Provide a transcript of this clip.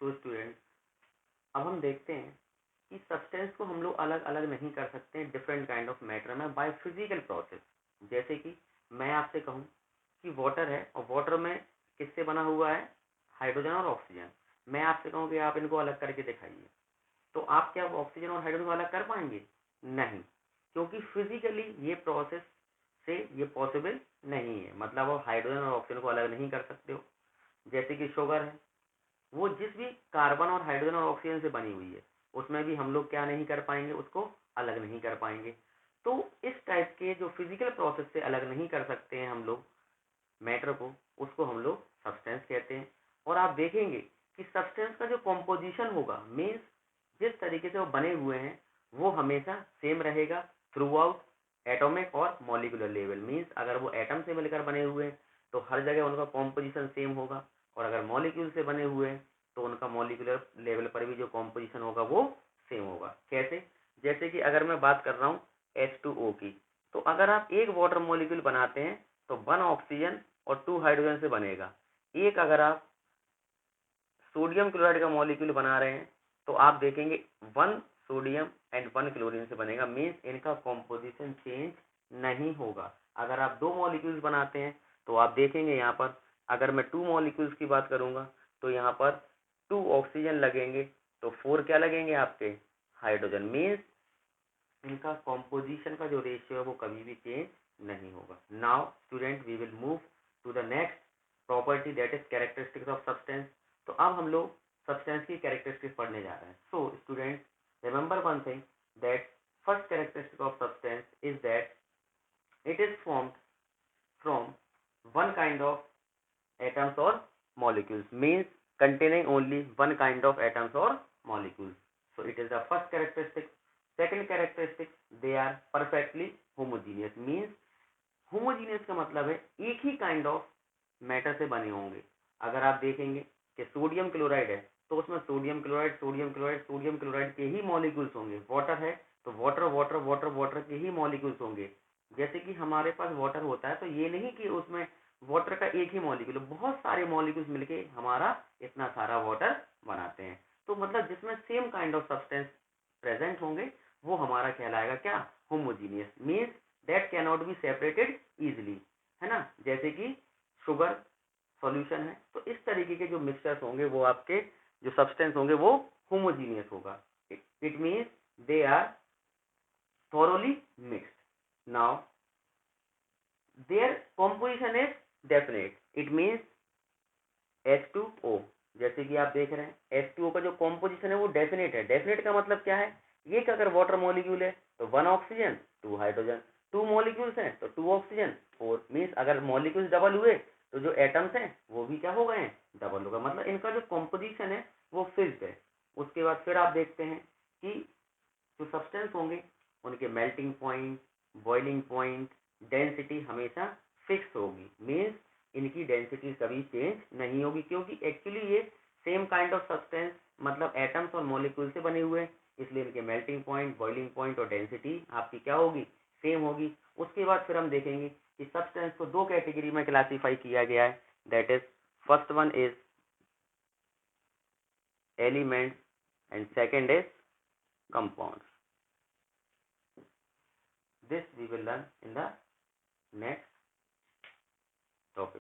So student, अब हम देखते हैं कि सब्सटेंस को हम लोग अलग अलग नहीं कर सकते हैं डिफरेंट काइंड ऑफ मैटर में बाय फिजिकल प्रोसेस। जैसे कि मैं आपसे कहूँ कि वाटर है और वाटर में किससे बना हुआ है, हाइड्रोजन और ऑक्सीजन। मैं आपसे कहूँ कि आप इनको अलग करके दिखाइए, तो आप क्या ऑक्सीजन और हाइड्रोजन को अलग कर पाएंगे? नहीं, क्योंकि फिजिकली ये प्रोसेस से ये पॉसिबल नहीं है। मतलब आप हाइड्रोजन और ऑक्सीजन को अलग नहीं कर सकते हो। जैसे कि शुगर है, वो जिस भी कार्बन और हाइड्रोजन और ऑक्सीजन से बनी हुई है, उसमें भी हम लोग क्या नहीं कर पाएंगे, उसको अलग नहीं कर पाएंगे। तो इस टाइप के जो फिजिकल प्रोसेस से अलग नहीं कर सकते हैं हम लोग मैटर को, उसको हम लोग सब्सटेंस कहते हैं। और आप देखेंगे कि सब्सटेंस का जो कॉम्पोजिशन होगा, मीन्स जिस तरीके से वो बने हुए हैं, वो हमेशा सेम रहेगा थ्रू आउट एटॉमिक और मॉलिकुलर लेवल। मीन्स अगर वो एटम से मिलकर बने हुए हैं तो हर जगह उनका कॉम्पोजिशन सेम होगा, और अगर मॉलिक्यूल से बने हुए हैं तो उनका मॉलिकुलर लेवल पर भी जो कॉम्पोजिशन होगा वो सेम होगा। कैसे? जैसे कि अगर मैं बात कर रहा हूँ H2O की, तो अगर आप एक वाटर मॉलिक्यूल बनाते हैं तो 1 ऑक्सीजन और 2 हाइड्रोजन से बनेगा। एक अगर आप सोडियम क्लोराइड का मॉलिक्यूल बना रहे हैं तो आप देखेंगे 1 सोडियम एंड 1 क्लोरीन से बनेगा। मीन्स इनका कॉम्पोजिशन चेंज नहीं होगा। अगर आप 2 मॉलिक्यूल्स बनाते हैं तो आप देखेंगे यहाँ पर, अगर मैं 2 मॉलिक्यूल्स की बात करूंगा तो यहाँ पर 2 ऑक्सीजन लगेंगे तो 4 क्या लगेंगे आपके, हाइड्रोजन। मीन्स इनका कॉम्पोजिशन का जो रेशियो है वो कभी भी चेंज नहीं होगा। Now student, we will move to the next property, that is characteristics of substance. तो अब हम लोग सब्सटेंस की कैरेक्टरिस्टिक्स पढ़ने जा रहे हैं। So student, remember one thing, that first characteristic of substance is that it is formed from one kind of atoms or molecules, means containing only one kind of atoms or molecules. So it is the first characteristic. Second characteristic, they are perfectly homogeneous, means homogeneous का मतलब है एक ही kind of matter से बने होंगे। अगर आप देखेंगे कि सोडियम क्लोराइड है तो उसमें sodium chloride sodium chloride sodium chloride के ही मॉलिक्यूल्स होंगे। वाटर है तो वाटर वाटर वाटर वाटर के ही मॉलिक्यूल्स होंगे। जैसे कि हमारे पास वाटर होता है तो ये नहीं कि उसमें वाटर का एक ही मॉलिक्यूल, बहुत सारे मॉलिक्यूल्स मिलके हमारा इतना सारा वाटर बनाते हैं। तो मतलब जिसमें same kind of substance present होंगे वो हमारा कहलाएगा क्या, homogeneous. Means that can not be separated easily, है ना। जैसे कि शुगर सॉल्यूशन है, तो इस तरीके के जो मिक्सचर्स होंगे वो आपके जो सब्सटेंस होंगे वो होमोजीनियस होगा। It means they are thoroughly mixed. Now their composition is definite. It means H2O। जैसे कि आप देख रहे हैं H2O का जो कॉम्पोजिशन है वो डेफिनेट है। डेफिनेट का मतलब क्या है, ये कि अगर वाटर मॉलिक्यूल है तो 1 ऑक्सीजन 2 हाइड्रोजन, 2 मॉलिक्यूल्स हैं तो 2 ऑक्सीजन 4। मीन्स अगर मॉलिक्यूल्स डबल हुए तो जो एटम्स हैं वो भी क्या हो गए हैं, डबल होगा। मतलब इनका जो कॉम्पोजिशन है वो फिक्स्ड है। उसके बाद फिर आप देखते हैं कि जो सब्सटेंस होंगे उनके melting point, boiling point, density हमेशा फिक्स होगी। मीन्स इनकी डेंसिटी कभी चेंज नहीं होगी, क्योंकि एक्चुअली ये सेम काइंड ऑफ सब्सटेंस मतलब एटम्स और मॉलिक्यूल से बने हुए हैं, इसलिए इनके मेल्टिंग पॉइंट, बॉइलिंग पॉइंट और डेंसिटी आपकी क्या होगी, सेम होगी। उसके बाद फिर हम देखेंगे कि सब्सटेंस को 2 कैटेगरी में क्लासीफाई किया गया है। That is first one is elements and second is compounds. This we will learn in the next topic.